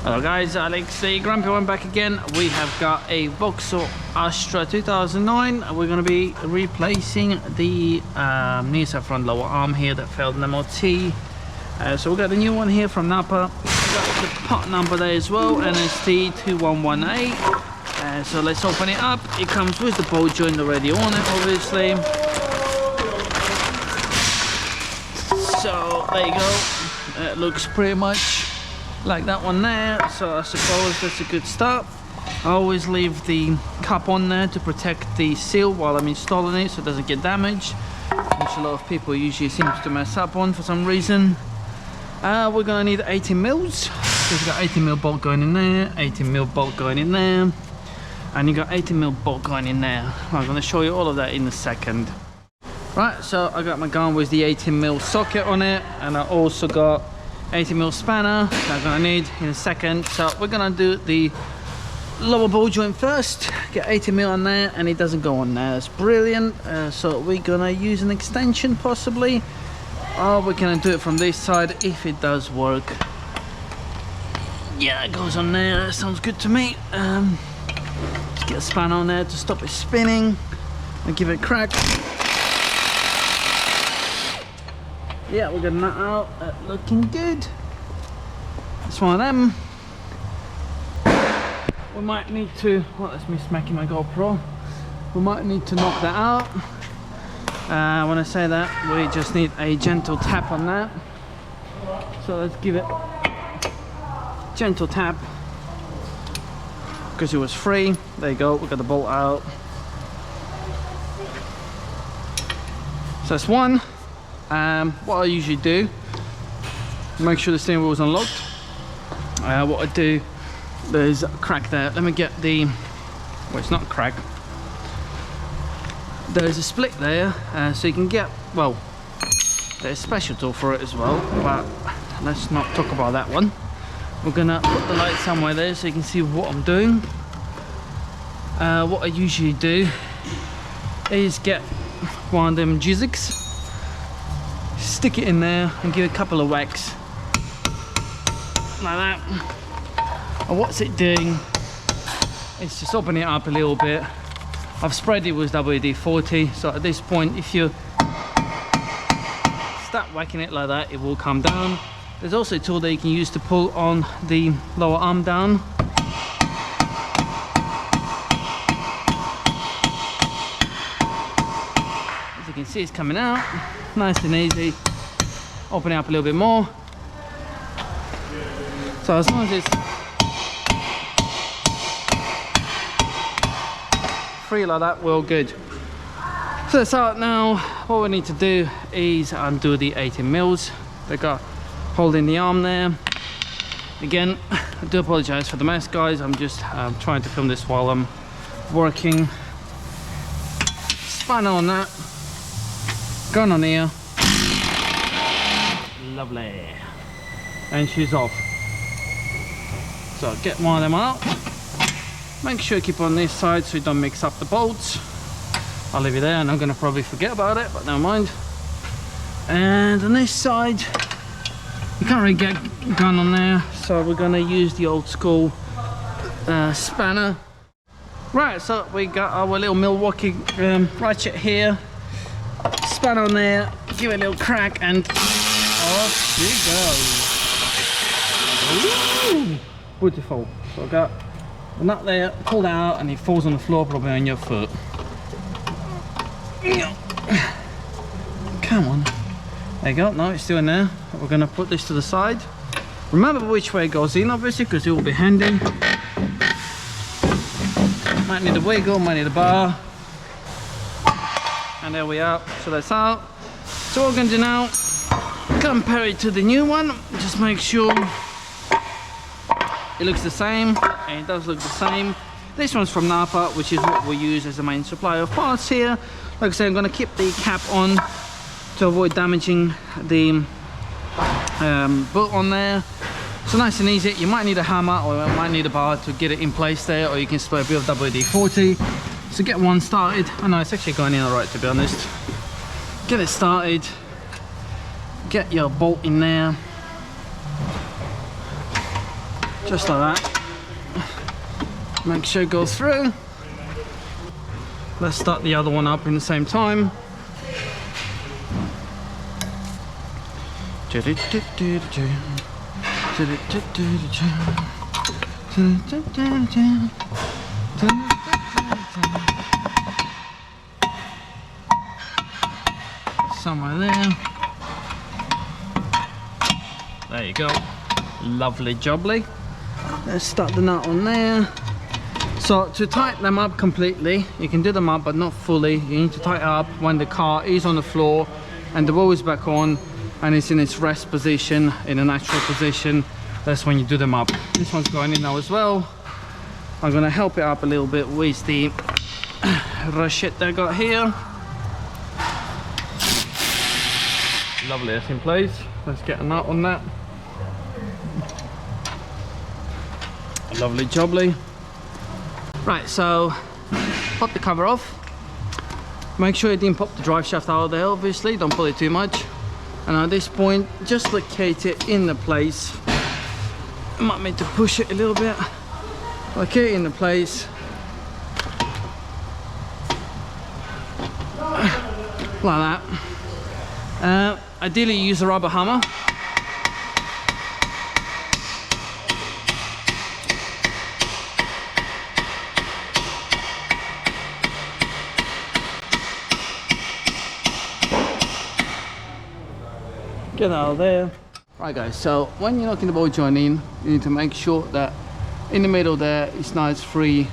Hello guys, Alex the Grumpy one back again. We have got a Vauxhall Astra 2009. We're going to be replacing the Nissan front lower arm here that failed an MOT. So we got the new one here from Napa. We got the part number there as well, NST2118. So let's open it up. It comes with the ball joint already on it, obviously. So there you go. It looks pretty much like that one there, so I suppose that's a good start. I always leave the cap on there to protect the seal while I'm installing it so it doesn't get damaged, which a lot of people usually seems to mess up on for some reason. We're gonna need 18 mils. So we've got 18 mil bolt going in there, 18 mil bolt going in there, and you got 18 mil bolt going in there. I'm gonna show you all of that in a second. Right, so I got my gun with the 18 mil socket on it, and I also got 80 mil spanner that I'm gonna need in a second. So we're gonna do the lower ball joint first, get 80 mil on there, and it doesn't go on there. That's brilliant. So we're gonna use an extension possibly, or we're gonna do it from this side if it does work. Yeah, it goes on there. That sounds good to me. Just get a spanner on there to stop it spinning and give it a crack. Yeah, we're getting that out, looking good. It's one of them. We might need to, well, that's me smacking my GoPro. We might need to knock that out. When I say that, we just need a gentle tap on that. So let's give it a gentle tap. Because it was free. There you go, we got the bolt out. So that's one. What I usually do, make sure the steering wheel is unlocked. What I do, there's a crack there. Let me get the, well, it's not a crack. There's a split there, so you can get, well, there's a special tool for it as well, but let's not talk about that one. We're gonna put the light somewhere there so you can see what I'm doing. What I usually do is get one of them Chisels, stick it in there and give it a couple of whacks like that. And what's it doing? It's just opening it up a little bit. I've sprayed it with WD-40, so at this point if you start whacking it like that, it will come down. There's also a tool that you can use to pull on the lower arm down. As you can see, it's coming out nice and easy. Open it up a little bit more. So as long as it's free like that, we're all good. So that's out now. What we need to do is undo the 18 mils that got holding the arm there. Again, I do apologize for the mess, guys. I'm just trying to film this while I'm working. Spanner on that. Gun on here. Lovely. And she's off. So get one of them out. Make sure you keep on this side so you don't mix up the bolts. I'll leave it there and I'm gonna probably forget about it, but never mind. And on this side, you can't really get gun on there, so we're gonna use the old school spanner. Right, so we got our little Milwaukee ratchet here. Spanner on there, give it a little crack, and off she goes. Ooh, beautiful. So I got the nut there, pull that out, and it falls on the floor, probably on your foot. Come on. There you go. No, it's still in there. We're going to put this to the side. Remember which way it goes in, obviously, because it will be handy. Might need a wiggle, might need a bar. And there we are. So that's out. So what we're going to do now, compare it to the new one. Just make sure it looks the same. And it does look the same. This one's from Napa, which is what we use as the main supplier of parts here. Like I said, I'm going to keep the cap on to avoid damaging the bolt on there. So nice and easy. You might need a hammer or you might need a bar to get it in place there, or you can spray a bit of WD-40. So get one started. I know it's actually going in alright, to be honest. Get it started. Get your bolt in there. Just like that. Make sure it goes through. Let's start the other one up in the same time. Somewhere there. There you go. Lovely jubbly. Let's start the nut on there. So to tighten them up completely, you can do them up but not fully. You need to tighten up when the car is on the floor and the wheel is back on and it's in its rest position, in a natural position. That's when you do them up. This one's going in now as well. I'm going to help it up a little bit with the rachet that I got here. Lovely, that's in place. Let's get a nut on that. Lovely jubbly. Right, so pop the cover off. Make sure you didn't pop the drive shaft out of there, obviously. Don't pull it too much. And at this point, just locate it in the place. I might need to push it a little bit. Locate it in the place. Like that. Ideally use a rubber hammer. Get out of there. Right guys, so when you're knocking the ball joint in, you need to make sure that in the middle there is nice free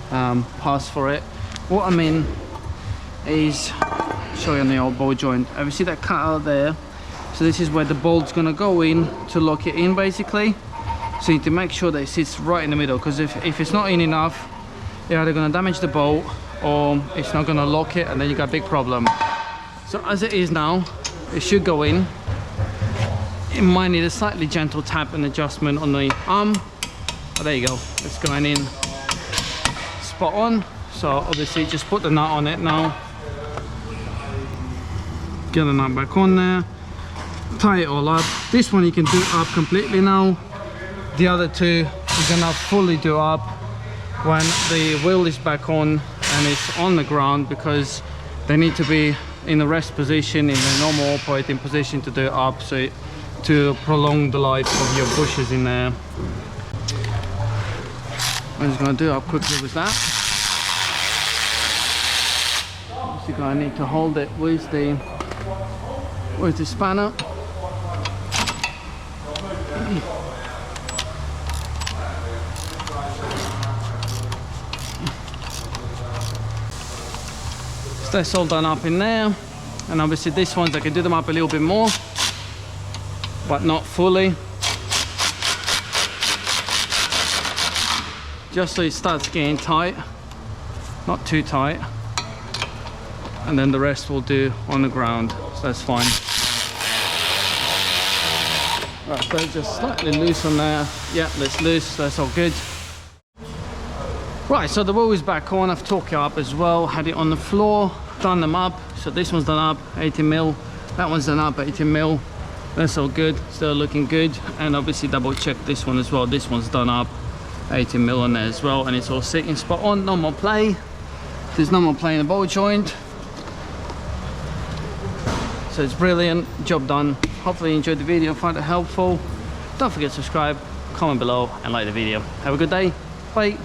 pass for it. What I mean is, show you on the old ball joint. Have you see that cut out there? So this is where the bolt's gonna go in to lock it in basically. So you need to make sure that it sits right in the middle, because if it's not in enough, you're either gonna damage the bolt or it's not gonna lock it and then you got a big problem. So as it is now, it should go in. It might need a slightly gentle tap and adjustment on the arm. Oh, there you go, it's going in spot on. So obviously just put the nut on it now. Get the nut back on there. Tie it all up. This one you can do up completely now. The other two you're gonna fully do up when the wheel is back on and it's on the ground, because they need to be in the rest position, in the normal operating position to do it up, so to prolong the life of your bushes in there. I'm just going to do it up quickly with that. So you're going to need to hold it with the spanner. So that's all done up in there. And obviously these ones I can do them up a little bit more, but not fully, just so it starts getting tight, not too tight, and then the rest we'll do on the ground, so that's fine. Right, so just slightly loose on there. Yeah, that's loose, that's all good. Right, so the wheel is back on. I've torqued it up as well, had it on the floor, done them up. So this one's done up 18mm, that one's done up 18mm. That's all good, still looking good. And obviously double check this one as well. This one's done up 18mm on there as well, and it's all sitting spot on. No more play. There's no more play in the ball joint. So it's brilliant, job done. Hopefully you enjoyed the video, find it helpful. Don't forget to subscribe, comment below and like the video. Have a good day, bye.